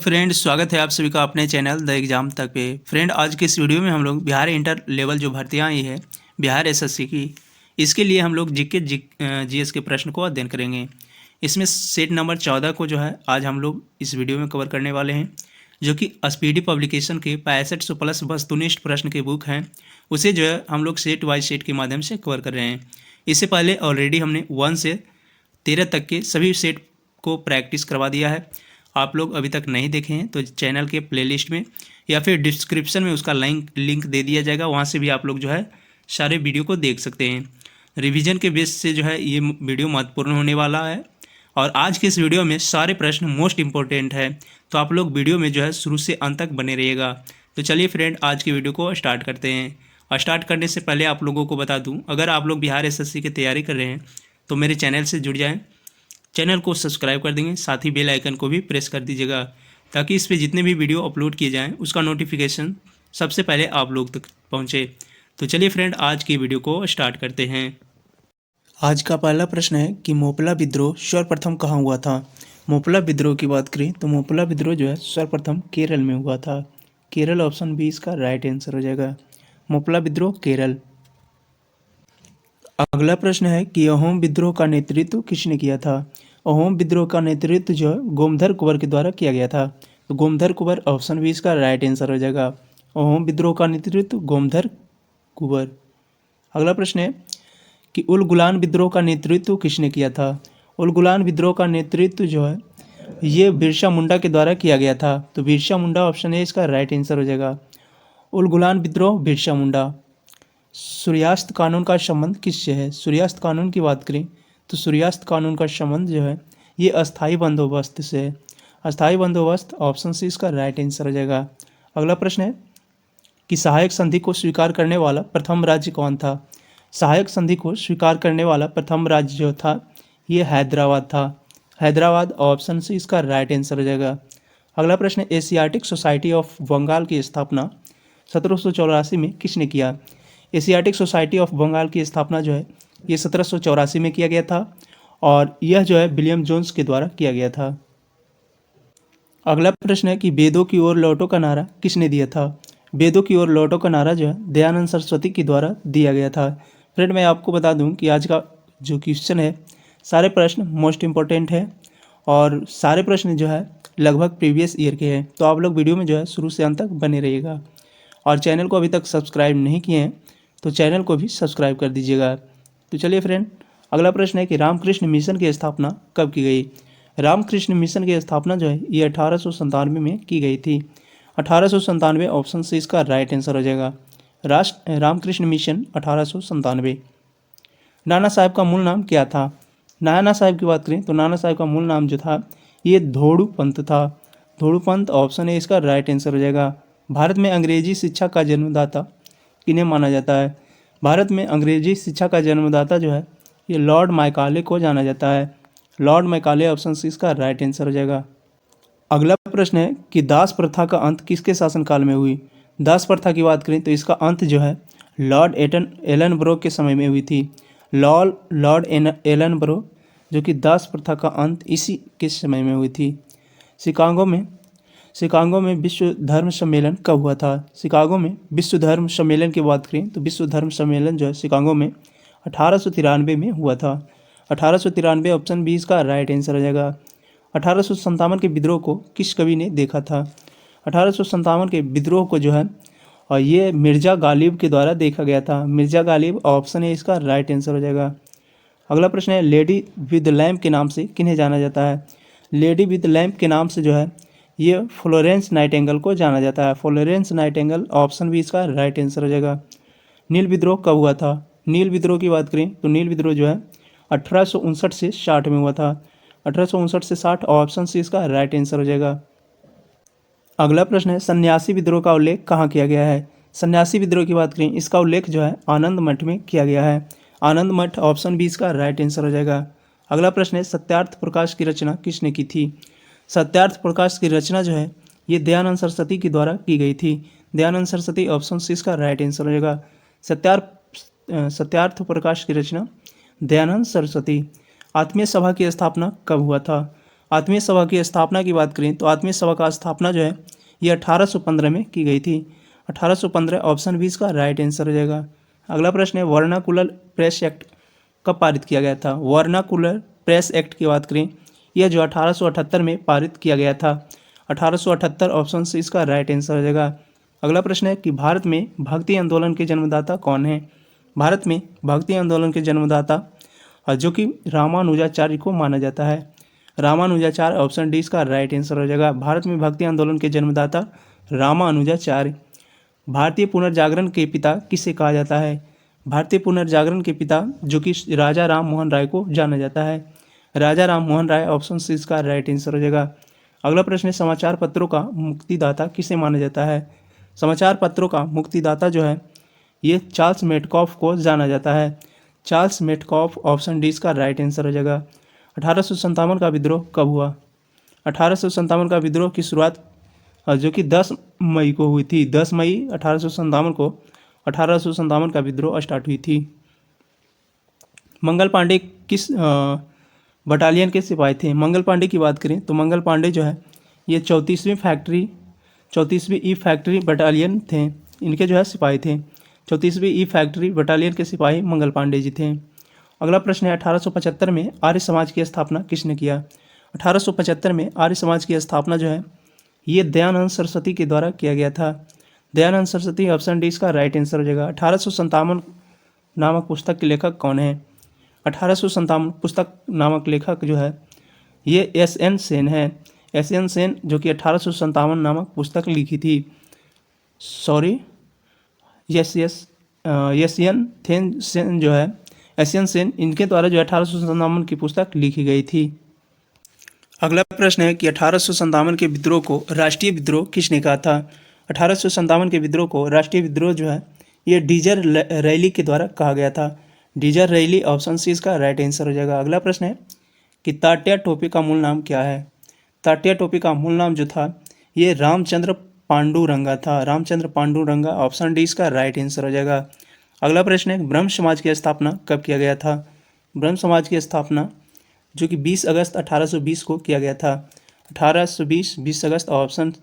Friend, स्वागत है आप सभी का अपने चैनल द एग्ज़ाम तक पे। फ्रेंड, आज के इस वीडियो में हम लोग बिहार इंटर लेवल जो भर्तियां आई है बिहार एसएससी की, इसके लिए हम लोग जीएस के प्रश्न को अध्ययन करेंगे। इसमें सेट नंबर 14 को जो है आज हम लोग इस वीडियो में कवर करने वाले हैं, जो कि स्पीडी पब्लिकेशन के 6500 प्लस वस्तुनिष्ठ प्रश्न के बुक हैं। उसे जो है हम लोग सेट वाइज सेट के माध्यम से कवर कर रहे हैं। इससे पहले ऑलरेडी हमने 1 से 13 तक के सभी सेट को प्रैक्टिस करवा दिया है। आप लोग अभी तक नहीं देखे हैं तो चैनल के प्लेलिस्ट में या फिर डिस्क्रिप्शन में उसका लिंक दे दिया जाएगा, वहाँ से भी आप लोग जो है सारे वीडियो को देख सकते हैं। रिवीजन के बेस से जो है ये वीडियो महत्वपूर्ण होने वाला है और आज के इस वीडियो में सारे प्रश्न मोस्ट इंपॉर्टेंट है, तो आप लोग वीडियो में जो है शुरू से अंत तक बने रहिएगा। तो चलिए फ्रेंड, आज की वीडियो को स्टार्ट करते हैं। और स्टार्ट करने से पहले आप लोगों को बता दूं, अगर आप लोग बिहार एसएससी की तैयारी कर रहे हैं तो मेरे चैनल से जुड़ जाएं, चैनल को सब्सक्राइब कर देंगे, साथ ही बेल आइकन को भी प्रेस कर दीजिएगा ताकि इस पे जितने भी वीडियो अपलोड किए जाएं उसका नोटिफिकेशन सबसे पहले आप लोग तक पहुंचे। तो चलिए फ्रेंड, आज की वीडियो को स्टार्ट करते हैं। आज का पहला प्रश्न है कि मोपला विद्रोह सर्वप्रथम कहाँ हुआ था। मोपला विद्रोह की बात करें तो मोपला विद्रोह जो है सर्वप्रथम केरल में हुआ था। केरल ऑप्शन बी इसका राइट आंसर हो जाएगा। मोपला विद्रोह केरल। अगला प्रश्न है कि अहोम विद्रोह का नेतृत्व किसने किया था। अहोम विद्रोह का नेतृत्व जो है गोमधर कुंवर के द्वारा किया गया था। तो गोमधर कुंवर ऑप्शन बी इसका राइट आंसर हो जाएगा। अहोम विद्रोह का नेतृत्व गोमधर कुंवर। अगला प्रश्न है कि उल गुलान विद्रोह का नेतृत्व किसने किया था। उल गुलान विद्रोह का नेतृत्व जो है ये बिरसा मुंडा के द्वारा किया गया था। तो बिरसा मुंडा ऑप्शन ए इसका राइट आंसर हो जाएगा। उल गुलान विद्रोह बिरसा मुंडा। सूर्यास्त कानून का संबंध किससे है। सूर्यास्त कानून की बात करें तो सूर्यास्त कानून का संबंध जो है ये अस्थाई बंदोबस्त से है। अस्थाई बंदोबस्त ऑप्शन सी इसका राइट आंसर हो जाएगा। अगला प्रश्न है कि सहायक संधि को स्वीकार करने वाला प्रथम राज्य कौन था। सहायक संधि को स्वीकार करने वाला प्रथम राज्य जो था ये हैदराबाद था। हैदराबाद ऑप्शन सी इसका राइट आंसर हो जाएगा। अगला प्रश्न है एशियाटिक सोसाइटी ऑफ बंगाल की स्थापना 1784 में किसने किया। एशियाटिक सोसाइटी ऑफ बंगाल की स्थापना जो है ये 1784 में किया गया था और यह जो है विलियम जोन्स के द्वारा किया गया था। अगला प्रश्न है कि वेदों की ओर लौटो का नारा किसने दिया था। वेदों की ओर लौटो का नारा जो है दयानंद सरस्वती के द्वारा दिया गया था। फ्रेंड, मैं आपको बता दूं कि आज का जो क्वेश्चन है सारे प्रश्न मोस्ट इम्पोर्टेंट है और सारे प्रश्न जो है लगभग प्रीवियस ईयर के हैं, तो आप लोग वीडियो में जो है शुरू से अंत तक बने रहिएगा। और चैनल को अभी तक सब्सक्राइब नहीं किए हैं तो चैनल को भी सब्सक्राइब कर दीजिएगा। तो चलिए फ्रेंड, अगला प्रश्न है कि रामकृष्ण मिशन की स्थापना कब की गई। रामकृष्ण मिशन की स्थापना जो है ये 1897 में की गई थी। 1897 ऑप्शन से इसका राइट आंसर हो जाएगा। रामकृष्ण मिशन 1897। नाना साहब का मूल नाम क्या था। नाना साहब की बात करें तो नाना साहब का मूल नाम जो था ये धोड़ू पंत था। धोड़ू पंत ऑप्शन है इसका राइट आंसर हो जाएगा। भारत में अंग्रेजी शिक्षा का जन्मदाता किन्हें माना जाता है। भारत में अंग्रेजी शिक्षा का जन्मदाता जो है ये लॉर्ड मैकाले को जाना जाता है। लॉर्ड मैकाले ऑप्शन सी इसका राइट आंसर हो जाएगा। अगला प्रश्न है कि दास प्रथा का अंत किसके शासनकाल में हुई। दास प्रथा की बात करें तो इसका अंत जो है लॉर्ड एलनब्रो के समय में हुई थी। लॉर्ड एलनब्रो जो कि दास प्रथा का अंत इसी के समय में हुई थी। शिकागो में विश्व धर्म सम्मेलन कब हुआ था। शिकागो में विश्व धर्म सम्मेलन की बात करें तो विश्व धर्म सम्मेलन जो है शिकागो में 1893 में हुआ था। 1893 ऑप्शन बी इसका राइट आंसर हो जाएगा। 1857 के विद्रोह को किस कवि ने देखा था। 1857 के विद्रोह को जो है और ये मिर्जा गालिब के द्वारा देखा गया था। मिर्जा गालिब ऑप्शन है इसका राइट आंसर हो जाएगा। अगला प्रश्न है लेडी विद लैम्प के नाम से किन्हें जाना जाता है। लेडी विद लैम्प के नाम से जो है ये फ्लोरेंस नाइटिंगेल को जाना जाता है। फ्लोरेंस नाइटिंगेल ऑप्शन भी इसका राइट आंसर हो जाएगा। नील विद्रोह कब हुआ था। नील विद्रोह की बात करें तो नील विद्रोह जो है 1859 से 60 में हुआ था। 1859 से 60 ऑप्शन से इसका राइट आंसर हो जाएगा। अगला प्रश्न है सन्यासी विद्रोह का उल्लेख कहाँ किया गया है। सन्यासी विद्रोह की बात करें इसका उल्लेख जो है आनंद मठ में किया गया है। आनंद मठ ऑप्शन बी इसका राइट आंसर हो जाएगा। अगला प्रश्न है सत्यार्थ प्रकाश की रचना किसने की थी। सत्यार्थ प्रकाश की रचना जो है ये दयानंद सरस्वती के द्वारा की गई थी। दयानंद सरस्वती ऑप्शन सी इसका राइट आंसर हो जाएगा। सत्यार्थ प्रकाश की रचना दयानंद सरस्वती। आत्मीय सभा की स्थापना कब हुआ था। आत्मीय सभा की स्थापना की बात करें तो आत्मीय सभा का स्थापना जो है ये 1815 में की गई थी। 1815 ऑप्शन 20 का राइट आंसर हो जाएगा। अगला प्रश्न है वर्नाकुलर प्रेस एक्ट कब पारित किया गया था। वर्नाकुलर प्रेस एक्ट की बात करें यह जो 1878 में पारित किया गया था। 1878 ऑप्शन से इसका राइट आंसर हो जाएगा। अगला प्रश्न है कि भारत में भक्ति आंदोलन के जन्मदाता कौन है। भारत में भक्ति आंदोलन के जन्मदाता जो कि रामानुजाचार्य को माना जाता है। रामानुजाचार्य ऑप्शन डी इसका राइट आंसर हो जाएगा। भारत में भक्ति आंदोलन के जन्मदाता रामानुजाचार्य। भारतीय पुनर्जागरण के पिता किसे कहा जाता है। भारतीय पुनर्जागरण के पिता जो कि राजा राम मोहन राय को जाना जाता है। राजा राम मोहन राय ऑप्शन सी इसका राइट आंसर हो जाएगा। अगला प्रश्न है समाचार पत्रों का मुक्तिदाता किसे माना जाता है। समाचार पत्रों का मुक्तिदाता जो है ये चार्ल्स मेटकॉफ को जाना जाता है। चार्ल्स मेटकॉफ ऑप्शन डी इसका राइट आंसर हो जाएगा। 1857 का विद्रोह कब हुआ। 1857 का विद्रोह की शुरुआत जो कि 10 मई को हुई थी। 10 मई 1857 को 1857 का विद्रोह स्टार्ट हुई थी। मंगल पांडे किस बटालियन के सिपाही थे। मंगल पांडे की बात करें तो मंगल पांडे जो है ये 34वीं ई फैक्ट्री बटालियन थे। इनके जो है सिपाही थे। 34वीं ई फैक्ट्री बटालियन के सिपाही मंगल पांडे जी थे। अगला प्रश्न है 1875 में आर्य समाज की स्थापना किसने किया। 1875 में आर्य समाज की स्थापना जो है ये दयानंद सरस्वती के द्वारा किया गया था। दयानंद सरस्वती ऑप्शन डी इसका राइट आंसर हो जाएगा। 1857 नामक पुस्तक के लेखक कौन है। 1857 पुस्तक नामक लेखक जो है ये एस.एन. सेन है। एस.एन. सेन जो कि 1857 नामक पुस्तक लिखी थी। Sorry SN. सेन जो है एस.एन. सेन इनके द्वारा जो 1857 की पुस्तक लिखी गई थी। अगला प्रश्न है कि 1857 के विद्रोह को राष्ट्रीय विद्रोह किसने कहा था। 1857 के विद्रोह को राष्ट्रीय विद्रोह जो है ये डीजर रैली के द्वारा कहा गया था। डीजर रैली ऑप्शन सी इसका राइट आंसर हो जाएगा। अगला प्रश्न है कि तात्या टोपे का मूल नाम क्या है। तात्या टोपे का मूल नाम जो था ये रामचंद्र पांडुरंगा था। रामचंद्र पांडुरंगा ऑप्शन डी इसका राइट आंसर हो जाएगा। अगला प्रश्न है ब्रह्म समाज की स्थापना कब किया गया था। ब्रह्म समाज की स्थापना जो कि 20 अगस्त 1820 को किया गया था। 20 अगस्त ऑप्शन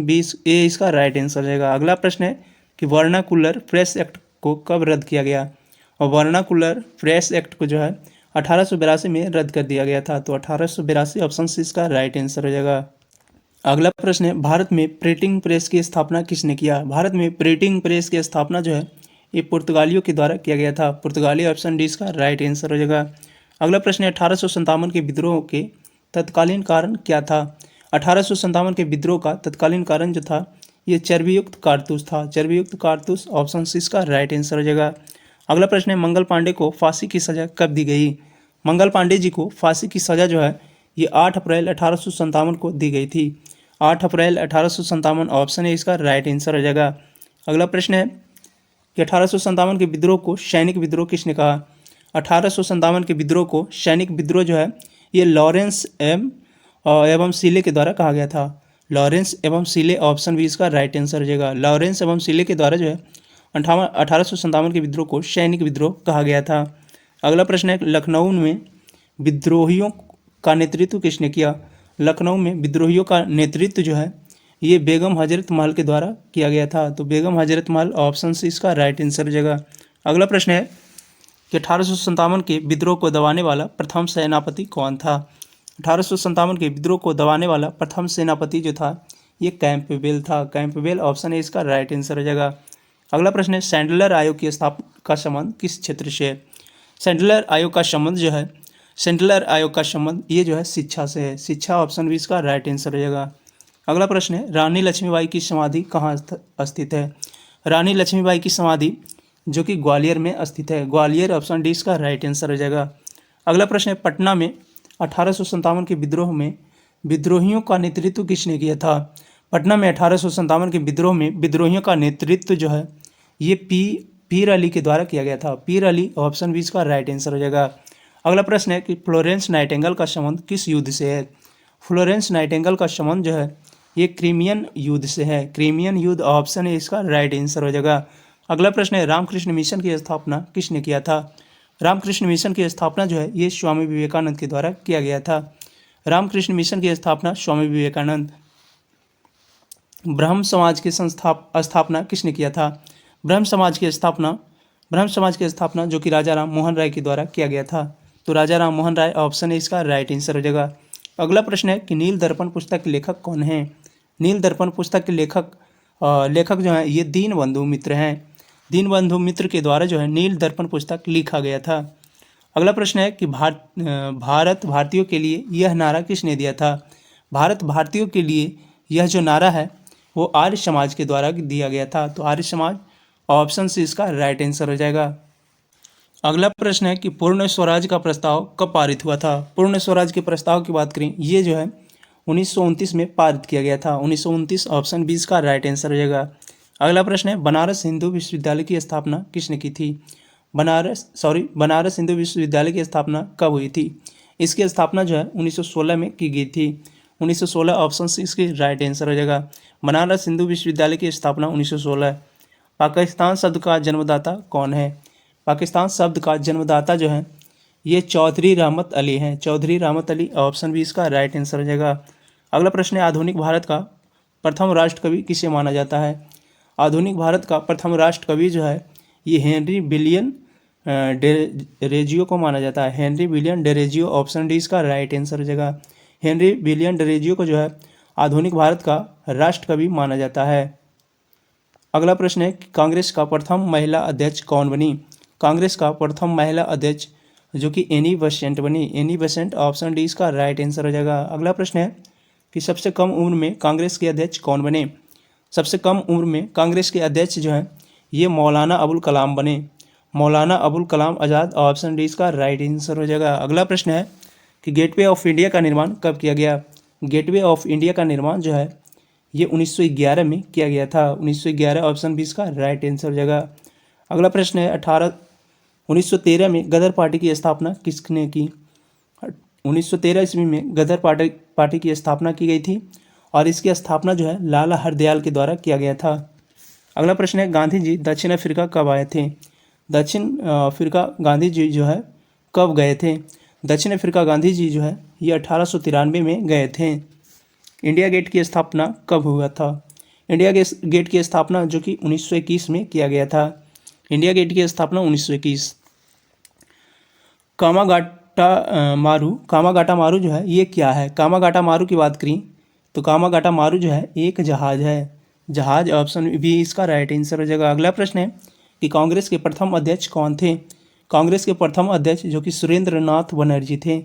20 ए इसका राइट आंसर रहेगा। अगला प्रश्न है कि वर्नाकुलर प्रेस एक्ट को कब रद्द किया गया। और वर्नाकुलर प्रेस एक्ट को जो है 1882 में रद्द कर दिया गया था। तो 1882 ऑप्शन सी इसका राइट आंसर हो जाएगा। अगला प्रश्न है भारत में प्रिंटिंग प्रेस की स्थापना किसने किया। भारत में प्रिंटिंग प्रेस की स्थापना जो है ये पुर्तगालियों के द्वारा किया गया था। पुर्तगाली ऑप्शन डी इसका राइट आंसर हो जाएगा। अगला प्रश्न है 1857 के विद्रोह के तत्कालीन कारण क्या था। 1857 के विद्रोह का तत्कालीन कारण जो था ये चर्बीयुक्त कारतूस था। चर्बीयुक्त कारतूस ऑप्शन सी इसका राइट आंसर हो जाएगा। अगला प्रश्न है मंगल पांडे को फांसी की सज़ा कब दी गई। मंगल पांडे जी को फांसी की सज़ा जो है ये 8 अप्रैल 1857 को दी गई थी। 8 अप्रैल 1857 ऑप्शन है इसका राइट आंसर हो जाएगा। अगला प्रश्न है कि 1857 के विद्रोह को सैनिक विद्रोह किसने कहा। 1857 के विद्रोह को सैनिक विद्रोह जो है ये लॉरेंस एवं सीले के द्वारा कहा गया था। लॉरेंस एवं सीले ऑप्शन बी इसका राइट आंसर हो जाएगा। लॉरेंस एवं सीले के द्वारा जो है 1857 के विद्रोह को सैनिक विद्रोह कहा गया था। अगला प्रश्न है लखनऊ में विद्रोहियों का नेतृत्व किसने किया। लखनऊ में विद्रोहियों का नेतृत्व जो है ये बेगम हजरत महल के द्वारा किया गया था। तो बेगम हजरत महल ऑप्शन सी इसका राइट आंसर हो जाएगा। अगला प्रश्न है कि 1857 के विद्रोह को दबाने वाला प्रथम सेनापति कौन था। 1857 के विद्रोह को दबाने वाला प्रथम सेनापति जो था ये कैंपबेल था। कैंपबेल ऑप्शन है इसका राइट आंसर हो जाएगा। अगला प्रश्न है सैंडलर आयोग की स्थापना का संबंध किस क्षेत्र से है। सैंडलर आयोग का संबंध जो है सैंडलर आयोग का संबंध ये जो है शिक्षा से है। शिक्षा ऑप्शन 20 का राइट आंसर हो जाएगा। अगला प्रश्न है रानी लक्ष्मीबाई की समाधि कहाँ स्थित है। रानी लक्ष्मीबाई की समाधि जो कि ग्वालियर में स्थित है। ग्वालियर ऑप्शन डी इसका राइट आंसर हो जाएगा। अगला प्रश्न है पटना में 1857 के विद्रोह में विद्रोहियों का नेतृत्व किसने किया था। पटना में 1857 के विद्रोह में विद्रोहियों का नेतृत्व जो है ये पीर अली के द्वारा किया गया था। पीर अली ऑप्शन 20 का राइट आंसर हो जाएगा। अगला प्रश्न है कि फ्लोरेंस नाइटिंगेल का संबंध किस युद्ध से है। फ्लोरेंस नाइटिंगेल का संबंध जो है ये क्रीमियन युद्ध से है। क्रीमियन युद्ध ऑप्शन है इसका राइट आंसर हो जाएगा। अगला प्रश्न है रामकृष्ण मिशन की स्थापना किसने किया था। रामकृष्ण मिशन की स्थापना जो है ये स्वामी विवेकानंद के द्वारा किया गया था। रामकृष्ण मिशन की स्थापना स्वामी विवेकानंद। ब्रह्म समाज की स्थापना किसने किया था? ब्रह्म समाज की स्थापना जो कि राजा राम मोहन राय के द्वारा किया गया था। तो राजा राम मोहन राय ऑप्शन है इसका राइट आंसर हो जाएगा। अगला प्रश्न है कि नील दर्पण पुस्तक के लेखक कौन है? नील दर्पण पुस्तक के लेखक जो है ये दीनबंधु मित्र हैं। दीनबंधु मित्र के द्वारा जो है नील दर्पण पुस्तक लिखा गया था। अगला प्रश्न है कि भारत भारतीयों के लिए यह नारा किसने दिया था? भारत भारतीयों के लिए यह जो नारा है वो आर्य समाज के द्वारा दिया गया था। तो आर्य समाज ऑप्शन सी इसका राइट आंसर हो जाएगा। अगला प्रश्न है कि पूर्ण स्वराज का प्रस्ताव कब पारित हुआ था? पूर्ण स्वराज के प्रस्ताव की बात करें ये जो है 1929 में पारित किया गया था। 1929 ऑप्शन बी इसका राइट आंसर हो जाएगा। अगला प्रश्न है बनारस हिंदू विश्वविद्यालय की स्थापना किसने की थी? बनारस हिंदू विश्वविद्यालय की स्थापना कब हुई थी? इसकी स्थापना जो है 1916 में की गई थी। 1916 ऑप्शन सी इसकी राइट आंसर हो जाएगा। बनारस हिंदू विश्वविद्यालय की स्थापना 1916। पाकिस्तान शब्द का जन्मदाता कौन है? पाकिस्तान शब्द का जन्मदाता जो है ये चौधरी रहमत अली हैं। चौधरी रहमत अली ऑप्शन बी इसका राइट आंसर हो जाएगा। अगला प्रश्न है आधुनिक भारत का प्रथम राष्ट्र कवि किसे माना जाता है? आधुनिक भारत का प्रथम राष्ट्र कवि जो है ये हेनरी विलियम डेरेजियो को माना जाता है। Henry William Derozio option D इसका राइट आंसर हो जाएगा। हेनरी विलियम डेरेजियो को जो है आधुनिक भारत का राष्ट्र कवि माना जाता है। अगला प्रश्न है कि कांग्रेस का प्रथम महिला अध्यक्ष कौन बनी? कांग्रेस का प्रथम महिला अध्यक्ष जो कि एनी बेसेंट बनी। एनी बेसेंट ऑप्शन डी इसका राइट आंसर हो जाएगा। अगला प्रश्न है कि सबसे कम उम्र में कांग्रेस के अध्यक्ष कौन बने? सबसे कम उम्र में कांग्रेस के अध्यक्ष जो हैं ये मौलाना अबुल कलाम बने। मौलाना अबुल कलाम आज़ाद ऑप्शन डी इसका राइट आंसर हो जाएगा। अगला प्रश्न है कि गेटवे ऑफ इंडिया का निर्माण कब किया गया? गेटवे ऑफ इंडिया का निर्माण जो है ये 1911 में किया गया था। 1911 ऑप्शन बी इसका राइट आंसर हो जाएगा। अगला प्रश्न है 1913 में गदर पार्टी की स्थापना किसने की? 1913 ईस्वी में गदर पार्टी की स्थापना की गई थी और इसकी स्थापना जो है लाला हरदयाल के द्वारा किया गया था। अगला प्रश्न है गांधी जी दक्षिण अफ्रीका कब आए थे? दक्षिण अफ्रीका गांधी जी जो है कब गए थे? दक्षिण अफ्रीका गांधी जी जो है ये 1893 में गए थे। इंडिया गेट की स्थापना कब हुआ था? इंडिया गेट की स्थापना जो कि 1921 में किया गया था। इंडिया गेट की स्थापना 1921। कामागाटा मारू जो है ये क्या है? कामागाटा मारू की बात करें तो कामागाटा मारू जो है एक जहाज है। जहाज ऑप्शन बी इसका राइट आंसर हो जाएगा। अगला प्रश्न है कि कांग्रेस के प्रथम अध्यक्ष कौन थे? कांग्रेस के प्रथम अध्यक्ष जो कि सुरेंद्र नाथ बनर्जी थे।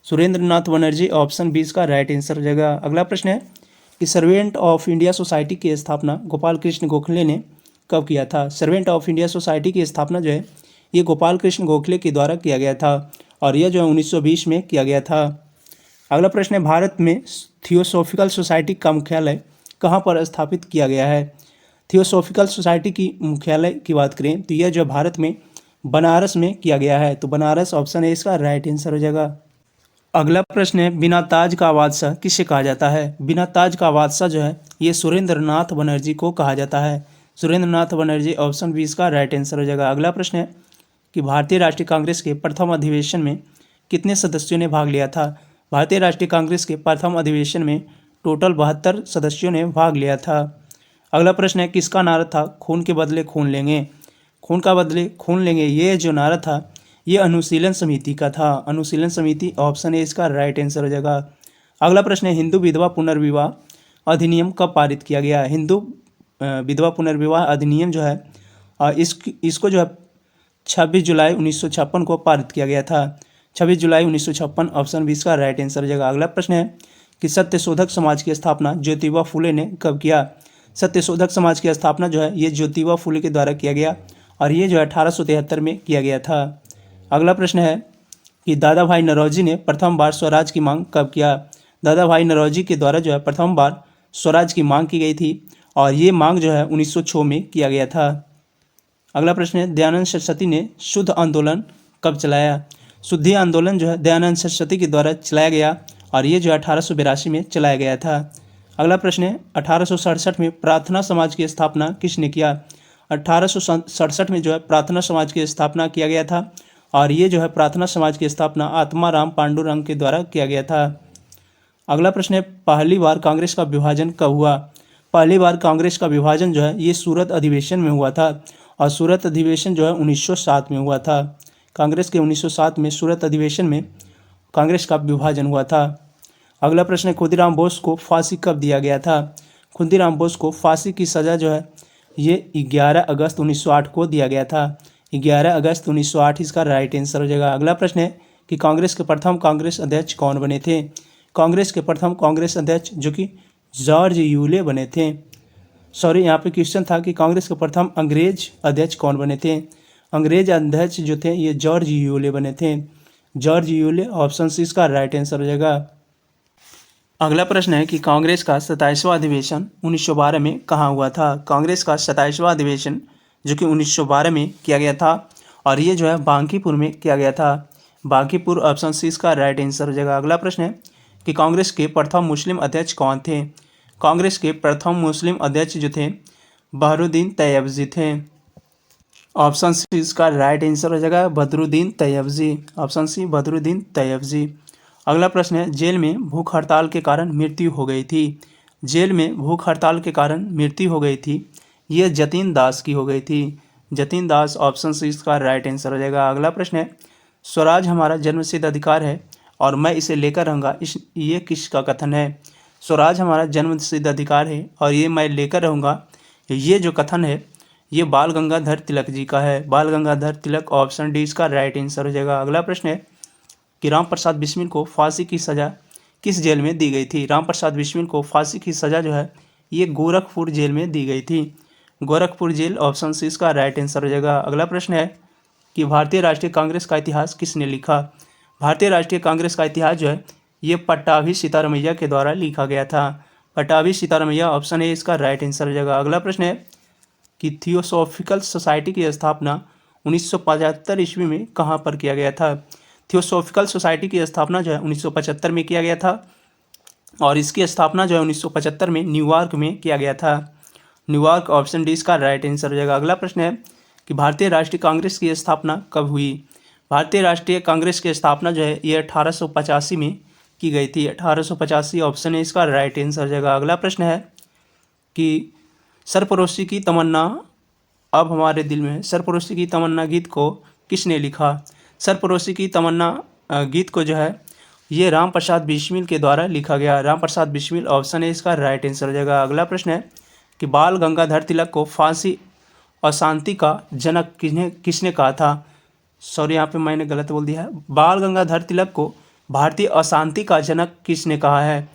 सुरेंद्र नाथ बनर्जी ऑप्शन बी इसका राइट आंसर हो जाएगा। अगला प्रश्न है कि सर्वेंट ऑफ इंडिया सोसाइटी की स्थापना गोपाल कृष्ण गोखले ने कब किया था? सर्वेंट ऑफ इंडिया सोसाइटी की स्थापना जो है ये गोपाल कृष्ण गोखले के द्वारा किया गया था और यह जो है 1920 में किया गया था। अगला प्रश्न है भारत में थियोसॉफिकल सोसाइटी का मुख्यालय कहाँ पर स्थापित किया गया है? थियोसॉफिकल सोसाइटी की मुख्यालय की बात करें तो यह जो भारत में बनारस में किया गया है। तो बनारस ऑप्शन है इसका राइट आंसर हो जाएगा। अगला प्रश्न है बिना ताज का बादशाह किसे कहा जाता है? बिना ताज का बादशाह जो है ये सुरेंद्र नाथ बनर्जी को कहा जाता है। सुरेंद्र नाथ बनर्जी ऑप्शन बी इसका राइट आंसर हो जाएगा। अगला प्रश्न है कि भारतीय राष्ट्रीय कांग्रेस के प्रथम अधिवेशन में कितने सदस्यों ने भाग लिया था? भारतीय राष्ट्रीय कांग्रेस के प्रथम अधिवेशन में टोटल 72 सदस्यों ने भाग लिया था। अगला प्रश्न है किसका नारा था खून के बदले खून लेंगे? खून का बदले खून लेंगे ये जो नारा था ये अनुशीलन समिति का था। अनुशीलन समिति ऑप्शन ए इसका राइट आंसर हो जाएगा। अगला प्रश्न है हिंदू विधवा पुनर्विवाह अधिनियम कब पारित किया गया? हिंदू विधवा पुनर्विवाह अधिनियम जो है इसको जो है 26 जुलाई 1956 को पारित किया गया था। 26 जुलाई 1956 ऑप्शन बी इसका राइट आंसर हो जाएगा। अगला प्रश्न है कि सत्यशोधक समाज की स्थापना ज्योतिबा फुले ने कब किया? सत्यशोधक समाज की स्थापना जो है ये ज्योतिबा फुले के द्वारा किया गया और ये जो है 1873 में किया गया था। अगला प्रश्न है कि दादा भाई नौरोजी ने प्रथम बार स्वराज की मांग कब किया? दादा भाई नौरोजी के द्वारा जो है प्रथम बार स्वराज की मांग की गई थी और ये मांग जो है 1906 में किया गया था। अगला प्रश्न है दयानंद सरस्वती ने शुद्ध आंदोलन कब चलाया? शुद्धि आंदोलन जो है दयानंद सरस्वती के द्वारा चलाया गया और ये जो 1882 में चलाया गया था। अगला प्रश्न है 1867 में प्रार्थना समाज की स्थापना किसने किया? 1867 में जो है प्रार्थना समाज की स्थापना किया गया था और ये जो है प्रार्थना समाज की स्थापना आत्मा राम पांडुरंग के द्वारा किया गया था। अगला प्रश्न है, पहली बार कांग्रेस का विभाजन कब हुआ? पहली बार कांग्रेस का विभाजन जो है ये सूरत अधिवेशन में हुआ था, और सूरत अधिवेशन जो है 1907 में हुआ था। कांग्रेस के 1907 में सूरत अधिवेशन में कांग्रेस का विभाजन हुआ था। अगला प्रश्न है, खुदीराम बोस को फांसी कब दिया गया था? खुदीराम बोस को फांसी की सज़ा जो है ये 11 अगस्त 1908 को दिया गया था। 11 अगस्त 1908 इसका राइट आंसर हो जाएगा। अगला प्रश्न है कि कांग्रेस के प्रथम कांग्रेस अध्यक्ष कौन बने थे? कांग्रेस के प्रथम कांग्रेस अध्यक्ष जो कि जॉर्ज यूले बने थे। सॉरी, यहाँ पे क्वेश्चन था कि कांग्रेस के प्रथम अंग्रेज अध्यक्ष कौन बने थे? अंग्रेज अध्यक्ष जो थे ये जॉर्ज यूले बने थे। जॉर्ज यूले, ऑप्शन सी इसका राइट आंसर हो जाएगा। अगला प्रश्न है कि कांग्रेस का 27वां अधिवेशन 1912 में कहाँ हुआ था? कांग्रेस का 27वां अधिवेशन जो कि 1912 में किया गया था, और ये जो है बांकीपुर में किया गया था। बांकीपुर, ऑप्शन सी इसका राइट आंसर हो जाएगा। अगला प्रश्न है कि कांग्रेस के प्रथम मुस्लिम अध्यक्ष कौन थे? कांग्रेस के प्रथम मुस्लिम अध्यक्ष जो थे बहरुद्दीन तैयबजी थे। ऑप्शन सी इसका राइट आंसर हो जाएगा बदरुद्दीन तैयबजी। Option C Badruddin Tyabji. अगला प्रश्न है, जेल में भूख हड़ताल के कारण मृत्यु हो गई थी। जेल में भूख हड़ताल के कारण मृत्यु हो गई थी, ये जतीन दास की हो गई थी। जतीन दास, ऑप्शन सी इसका राइट आंसर हो जाएगा। अगला प्रश्न है, स्वराज हमारा जन्मसिद्ध अधिकार है और मैं इसे लेकर रहूँगा, ये किसका कथन है? स्वराज हमारा जन्मसिद्ध अधिकार है और ये मैं लेकर रहूँगा, ये जो कथन है ये बाल गंगाधर तिलक जी का है। बाल गंगाधर तिलक, ऑप्शन डी इसका राइट आंसर हो जाएगा। अगला प्रश्न है कि राम प्रसाद बिस्मिल को फांसी की सज़ा किस जेल में दी गई थी? राम प्रसाद बिस्मिल को फांसी की सज़ा जो है ये गोरखपुर जेल में दी गई थी। गोरखपुर जेल, ऑप्शन सी इसका राइट आंसर हो जाएगा। अगला प्रश्न है कि भारतीय राष्ट्रीय कांग्रेस का इतिहास किसने लिखा? भारतीय राष्ट्रीय कांग्रेस का इतिहास जो है ये पट्टाभी सीतारामैया के द्वारा लिखा गया था। पट्टाभी सीतारामैया, ऑप्शन ए इसका राइट आंसर हो जाएगा। अगला प्रश्न है कि थियोसॉफिकल सोसाइटी की स्थापना 1975 ईस्वी में कहाँ पर किया गया था? थियोसॉफिकल सोसाइटी की स्थापना जो है 1975 में किया गया था, और इसकी स्थापना जो है 1975 में न्यूयॉर्क में किया गया था। न्यूयॉर्क, ऑप्शन डी इसका राइट आंसर हो जाएगा। अगला प्रश्न है कि भारतीय राष्ट्रीय कांग्रेस की स्थापना कब हुई? भारतीय राष्ट्रीय कांग्रेस की स्थापना जो है ये 1885 में की गई थी। 1885, ऑप्शन ए इसका राइट आंसर हो जाएगा। अगला प्रश्न है कि सरफरोशी की तमन्ना अब हमारे दिल में है, सरफरोशी की तमन्ना गीत को किसने लिखा? सरफरोशी की तमन्ना गीत को जो है ये राम प्रसाद बिस्मिल के द्वारा लिखा गया। राम प्रसाद बिस्मिल, ऑप्शन है इसका राइट आंसर हो जाएगा। अगला प्रश्न है कि बाल गंगाधर तिलक को फांसी अशांति का जनक किसने कहा था? सॉरी, यहाँ पे मैंने गलत बोल दिया है। बाल गंगाधर तिलक को भारतीय अशांति का जनक किसने कहा है?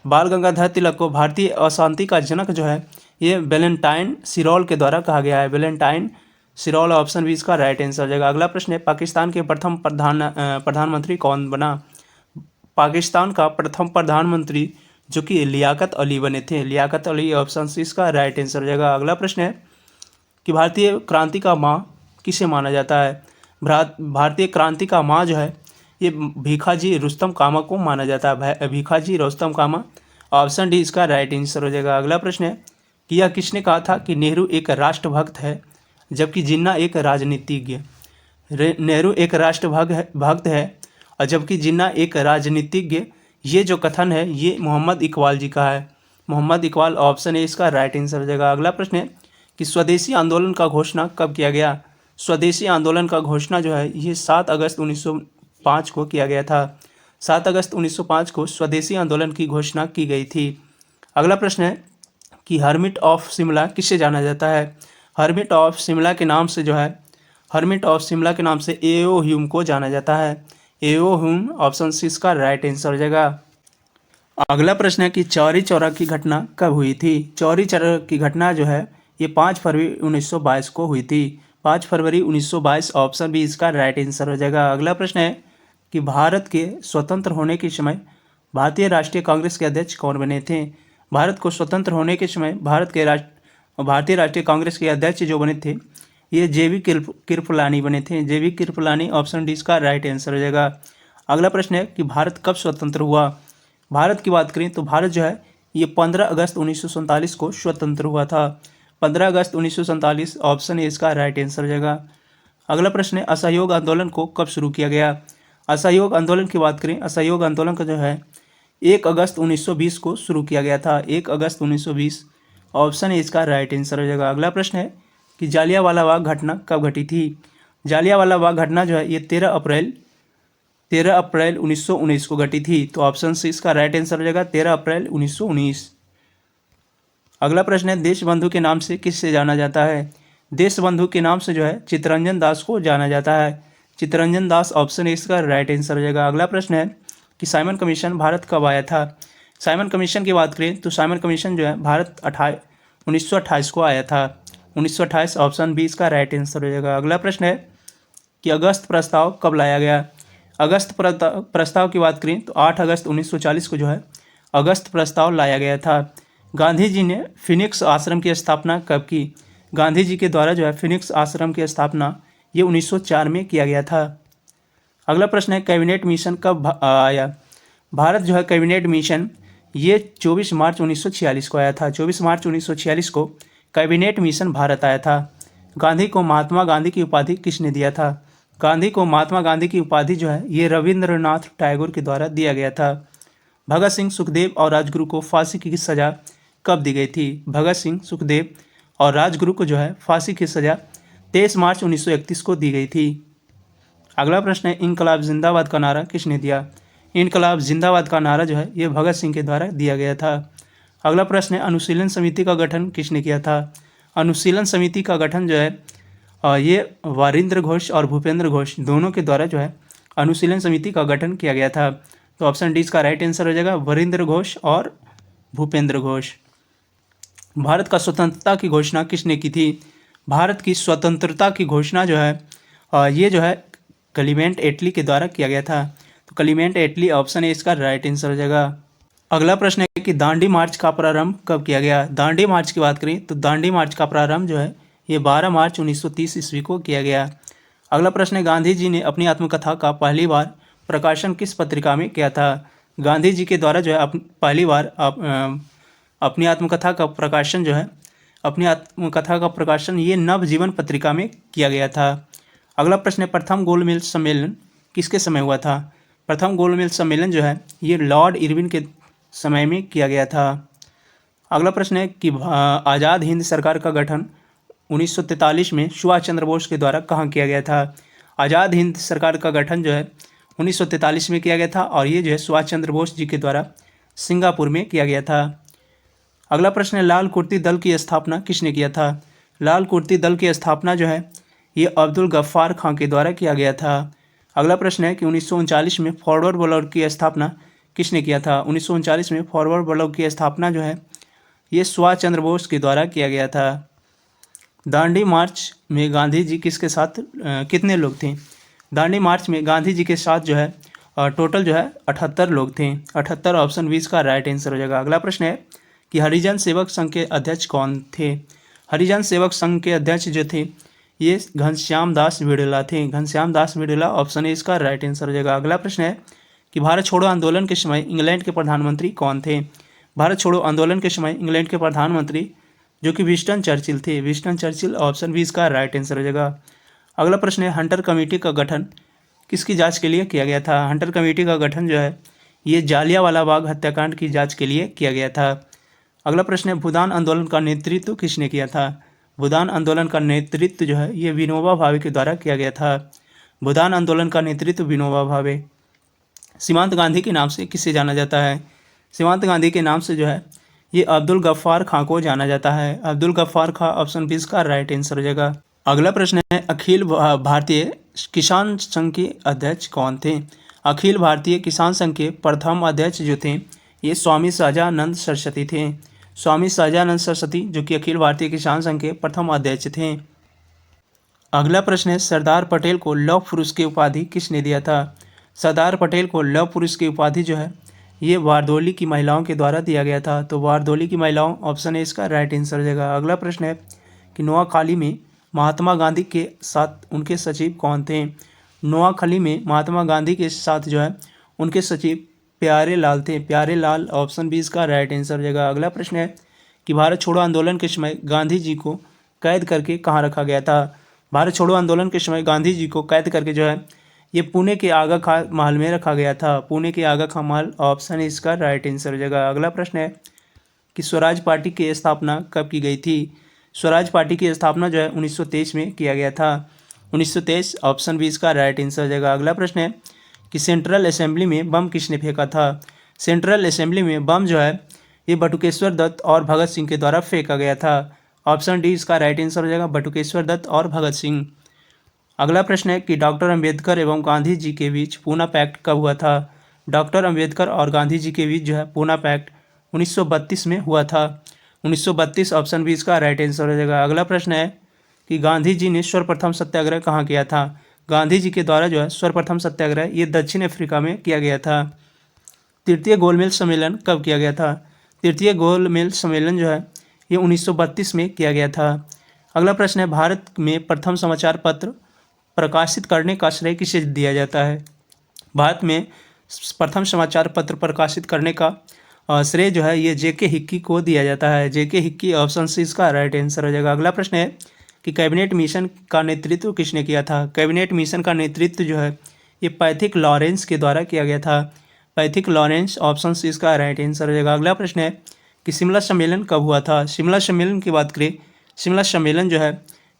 बाल गंगाधर तिलक को भारतीय अशांति का जनक जो है ये वैलेंटाइन सिरोल के द्वारा कहा गया है। वैलेंटाइन सिरोल, ऑप्शन बी इसका राइट आंसर हो जाएगा। अगला प्रश्न है, पाकिस्तान के प्रथम प्रधानमंत्री कौन बना? पाकिस्तान का प्रथम प्रधानमंत्री जो कि लियाकत अली बने थे। लियाकत अली, ऑप्शन सी इसका राइट आंसर हो जाएगा। अगला प्रश्न है कि भारतीय क्रांति का माँ किसे माना जाता है? भारतीय क्रांति का माँ जो है ये भीखाजी रुस्तम कामा को माना जाता है। भीखाजी रुस्तम कामा, ऑप्शन डी इसका राइट आंसर हो जाएगा। अगला प्रश्न है कि यह किसने कहा था कि नेहरू एक राष्ट्रभक्त है जबकि जिन्ना एक राजनीतिज्ञ? नेहरू एक राष्ट्रभक्त है और जबकि जिन्ना एक राजनीतिज्ञ, ये जो कथन है ये मोहम्मद इकबाल जी का है। मोहम्मद इकबाल, ऑप्शन ए इसका राइट आंसर हो जाएगा। अगला प्रश्न है कि स्वदेशी आंदोलन का घोषणा कब किया गया? स्वदेशी आंदोलन का घोषणा जो है ये 7 अगस्त 1905 को किया गया था। 7 अगस्त 1905 को स्वदेशी आंदोलन की घोषणा की गई थी। अगला प्रश्न है कि हर्मिट ऑफ शिमला किससे जाना जाता है? हर्मिट ऑफ शिमला के नाम से जो है हर्मिट ऑफ शिमला के नाम से एओ ह्यूम को जाना जाता है। एओ ह्यूम, ऑप्शन सी इसका राइट आंसर हो जाएगा। अगला प्रश्न है कि चौरी चौरा की घटना कब हुई थी? चौरी चौरा की घटना जो है ये 5 फरवरी 1922 को हुई थी। 5 फरवरी 1922, ऑप्शन बी इसका राइट आंसर हो जाएगा। अगला प्रश्न है कि भारत के स्वतंत्र होने के समय भारतीय राष्ट्रीय कांग्रेस के अध्यक्ष कौन बने थे? भारत को स्वतंत्र होने के समय भारतीय राष्ट्रीय कांग्रेस के अध्यक्ष जो बने थे ये जेवी कृपलानी बने थे। जेवी कृपलानी, ऑप्शन डी इसका राइट आंसर हो जाएगा। अगला प्रश्न है कि भारत कब स्वतंत्र हुआ? भारत की बात करें तो भारत जो है ये 15 अगस्त 1947 को स्वतंत्र हुआ था। 15 अगस्त 1947, ऑप्शन ए इसका राइट आंसर हो जाएगा। अगला प्रश्न है, असहयोग आंदोलन को कब शुरू किया गया? असहयोग आंदोलन की बात करें, असहयोग आंदोलन का जो है 1 अगस्त 1920 को शुरू किया गया था। 1 अगस्त 1920 ऑप्शन है इसका राइट आंसर हो जाएगा। अगला प्रश्न है कि जालियांवाला बाग घटना कब घटी थी। जालियांवाला बाग घटना जो है ये 13 अप्रैल 1919 को घटी थी। तो ऑप्शन सी इसका राइट आंसर हो जाएगा 13 अप्रैल 1919। अगला प्रश्न है देशबंधु के नाम से किससे जाना जाता है। देशबंधु के नाम से जो है चित्तरंजन दास को जाना जाता है। चित्तरंजन दास ऑप्शन ए इसका राइट आंसर हो जाएगा। अगला प्रश्न है कि साइमन कमीशन भारत कब आया था। साइमन कमीशन की बात करें तो साइमन कमीशन जो है भारत 1928 को आया था। 1928 ऑप्शन बी इसका राइट आंसर हो जाएगा। अगला प्रश्न है कि अगस्त प्रस्ताव कब लाया गया। अगस्त प्रस्ताव की बात करें तो 8 अगस्त 1940 को जो है अगस्त प्रस्ताव लाया गया था। गांधी जी ने फिनिक्स आश्रम की स्थापना कब की। गांधी जी के द्वारा जो है फिनिक्स आश्रम की स्थापना ये 1904 में किया गया था। अगला प्रश्न है कैबिनेट मिशन कब आया। भारत जो है कैबिनेट मिशन ये 24 मार्च 1946 को आया था। 24 मार्च 1946 को कैबिनेट मिशन भारत आया था। गांधी को महात्मा गांधी की उपाधि किसने दिया था। गांधी को महात्मा गांधी की उपाधि जो है ये रविंद्रनाथ टैगोर के द्वारा दिया गया था। भगत सिंह, सुखदेव और राजगुरु को फांसी की सज़ा कब दी गई थी। भगत सिंह, सुखदेव और राजगुरु को जो है फांसी की सज़ा 23 मार्च 1931 को दी गई थी। अगला प्रश्न है इनकलाब जिंदाबाद का नारा किसने दिया। इनकलाब जिंदाबाद का नारा जो है ये भगत सिंह के द्वारा दिया गया था। अगला प्रश्न है अनुशीलन समिति का गठन किसने किया था। अनुशीलन समिति का गठन जो है ये वारिंद्र घोष और भूपेंद्र घोष दोनों के द्वारा जो है अनुशीलन समिति का गठन किया गया था। तो ऑप्शन डी इसका राइट आंसर हो जाएगा वरिंद्र घोष और भूपेंद्र घोष। भारत का स्वतंत्रता की घोषणा किसने की थी। भारत की स्वतंत्रता की घोषणा जो है ये जो है क्लीमेंट एटली के द्वारा किया गया था। तो क्लीमेंट एटली ऑप्शन है इसका राइट आंसर हो जाएगा। अगला प्रश्न है कि दांडी मार्च का प्रारंभ कब किया गया। दांडी मार्च की बात करें तो दांडी मार्च का प्रारंभ जो है ये 12 मार्च 1930 ईस्वी को किया गया। अगला प्रश्न है गांधी जी ने अपनी आत्मकथा का पहली बार प्रकाशन किस पत्रिका में किया था। गांधी जी के द्वारा जो है पहली बार अपनी आत्मकथा का प्रकाशन जो है अपनी आत्मकथा का प्रकाशन ये नवजीवन पत्रिका में किया गया था। अगला प्रश्न है प्रथम गोलमेज सम्मेलन किसके समय हुआ था। प्रथम गोलमेज सम्मेलन जो है ये लॉर्ड इरविन के समय में किया गया था। अगला प्रश्न है कि आज़ाद हिंद सरकार का गठन 1943 में सुभाष चंद्र बोस के द्वारा कहाँ किया गया था। आज़ाद हिंद सरकार का गठन जो है 1943 में किया गया था और ये जो है सुभाष चंद्र बोस जी के द्वारा सिंगापुर में किया गया था। अगला प्रश्न है लाल कुर्ती दल की स्थापना किसने किया था। लाल कुर्ती दल की स्थापना जो है ये अब्दुल गफ्फार खां के द्वारा किया गया था। अगला प्रश्न है कि 1939 में फॉरवर्ड ब्लॉक की स्थापना किसने किया था। 1939 में फॉरवर्ड ब्लॉक की स्थापना जो है ये सुभाष चंद्र बोस के द्वारा किया गया था। दांडी मार्च में गांधी जी किसके साथ कितने लोग थे। दांडी मार्च में गांधी जी के साथ जो है टोटल जो है 78 लोग थे। 78 ऑप्शन 20 का राइट आंसर हो जाएगा। अगला प्रश्न है कि हरिजन सेवक संघ के अध्यक्ष कौन थे। हरिजन सेवक संघ के अध्यक्ष जो थे ये घनश्याम दास बिड़ला थे। घनश्याम दास बिड़ला ऑप्शन ए इसका राइट आंसर हो जाएगा। अगला प्रश्न है कि भारत छोड़ो आंदोलन के समय इंग्लैंड के प्रधानमंत्री कौन थे। भारत छोड़ो आंदोलन के समय इंग्लैंड के प्रधानमंत्री जो कि विंस्टन चर्चिल थे। विंस्टन चर्चिल ऑप्शन बी इसका राइट आंसर हो जाएगा। अगला प्रश्न है हंटर कमेटी का गठन किसकी जांच के लिए किया गया था। हंटर कमेटी का गठन जो है ये जालियांवाला बाग हत्याकांड की जांच के लिए किया गया था। अगला प्रश्न है भूदान आंदोलन का नेतृत्व किसने किया था। भूदान आंदोलन का नेतृत्व जो है ये विनोबा भावे के द्वारा किया गया था। भूदान आंदोलन का नेतृत्व विनोबा भावे। सीमांत गांधी के नाम से किसे जाना जाता है। सीमांत गांधी के नाम से जो है ये अब्दुल गफ्फार खां को जाना जाता है। अब्दुल गफ्फार खां ऑप्शन 20 का राइट आंसर हो जाएगा। अगला प्रश्न है अखिल भारतीय किसान संघ के अध्यक्ष कौन थे। अखिल भारतीय किसान संघ के प्रथम अध्यक्ष जो थे ये स्वामी सहजानंद सरस्वती थे। स्वामी सहजानंद सरस्वती जो कि अखिल भारतीय किसान संघ के प्रथम अध्यक्ष थे। अगला प्रश्न है सरदार पटेल को लौह पुरुष की उपाधि किसने दिया था। सरदार पटेल को लौह पुरुष की उपाधि जो है ये वारदोली की महिलाओं के द्वारा दिया गया था। तो वारदोली की महिलाओं ऑप्शन है इसका राइट आंसर हो जाएगा। अगला प्रश्न है कि नोआखाली में महात्मा गांधी के साथ उनके सचिव कौन थे। नोआखाली में महात्मा गांधी के साथ जो है उनके सचिव प्यारे लाल थे। प्यारे लाल ऑप्शन 20 का राइट आंसर हो जाएगा। अगला प्रश्न है कि भारत छोड़ो आंदोलन के समय गांधी जी को कैद करके कहाँ रखा गया था। भारत छोड़ो आंदोलन के समय गांधी जी को कैद करके जो है ये पुणे के आगा खां महल में रखा गया था। पुणे के आगा खां महल, ऑप्शन इसका राइट आंसर हो जाएगा। अगला प्रश्न है कि स्वराज पार्टी की स्थापना कब की गई थी। स्वराज पार्टी की स्थापना जो है 1923 में किया गया था। 1923 ऑप्शन बी इसका राइट आंसर हो जाएगा। अगला प्रश्न है कि सेंट्रल असेंबली में बम किसने फेंका था। सेंट्रल असेंबली में बम जो है ये बटुकेश्वर दत्त और भगत सिंह के द्वारा फेंका गया था। ऑप्शन डी इसका राइट आंसर हो जाएगा, बटुकेश्वर दत्त और भगत सिंह। अगला प्रश्न है कि डॉक्टर अंबेडकर एवं गांधी जी के बीच पूना पैक्ट कब हुआ था। डॉक्टर अंबेडकर और गांधी जी के बीच जो है पूना पैक्ट 1932 में हुआ था। 1932 ऑप्शन बी इसका राइट आंसर हो जाएगा। अगला प्रश्न है कि गांधी जी ने सर्वप्रथम सत्याग्रह कहाँ किया था। गांधी जी के द्वारा जो है सर्वप्रथम सत्याग्रह ये दक्षिण अफ्रीका में किया गया था। तृतीय गोलमेज सम्मेलन कब किया गया था। तृतीय गोलमेज सम्मेलन जो है ये 1932 में किया गया था। अगला प्रश्न है भारत में प्रथम समाचार पत्र प्रकाशित करने का श्रेय किसे दिया जाता है। भारत में प्रथम समाचार पत्र प्रकाशित करने का श्रेय जो है ये जेके हिक्की को दिया जाता है। जेके हिक्की ऑप्शन सी इसका राइट आंसर हो जाएगा। अगला प्रश्न है कि कैबिनेट मिशन का नेतृत्व किसने किया था। कैबिनेट मिशन का नेतृत्व जो है ये पैथिक लॉरेंस के द्वारा किया गया था। पैथिक लॉरेंस ऑप्शन सी इसका राइट आंसर हो जाएगा। अगला प्रश्न है कि शिमला सम्मेलन कब हुआ था। शिमला सम्मेलन की बात करें, शिमला सम्मेलन जो है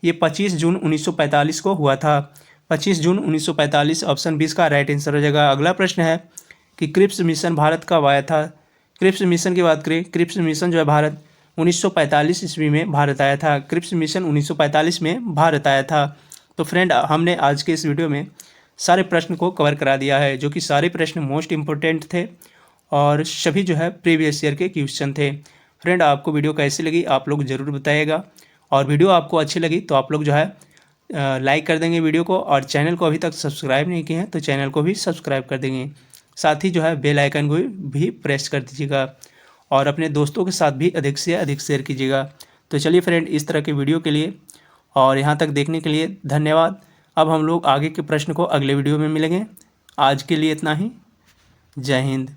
ये 25 जून 1945 को हुआ था। 25 जून 1945 ऑप्शन बी इसका राइट आंसर हो जाएगा। अगला प्रश्न है कि क्रिप्स मिशन भारत कब आया था। क्रिप्स मिशन की बात करें, क्रिप्स मिशन जो है भारत 1945 ईस्वी में भारत आया था। क्रिप्स मिशन 1945 में भारत आया था। तो फ्रेंड, हमने आज के इस वीडियो में सारे प्रश्न को कवर करा दिया है, जो कि सारे प्रश्न मोस्ट इम्पोर्टेंट थे और सभी जो है प्रीवियस ईयर के क्वेश्चन थे। फ्रेंड, आपको वीडियो कैसी लगी आप लोग ज़रूर बताइएगा, और वीडियो आपको अच्छी लगी तो आप लोग जो है लाइक कर देंगे वीडियो को, और चैनल को अभी तक सब्सक्राइब नहीं किए हैं तो चैनल को भी सब्सक्राइब कर देंगे। साथ ही जो है बेल आइकन को भी प्रेस कर दीजिएगा, और अपने दोस्तों के साथ भी अधिक से अधिक शेयर कीजिएगा। तो चलिए फ्रेंड, इस तरह के वीडियो के लिए और यहाँ तक देखने के लिए धन्यवाद। अब हम लोग आगे के प्रश्न को अगले वीडियो में मिलेंगे। आज के लिए इतना ही। जय हिंद।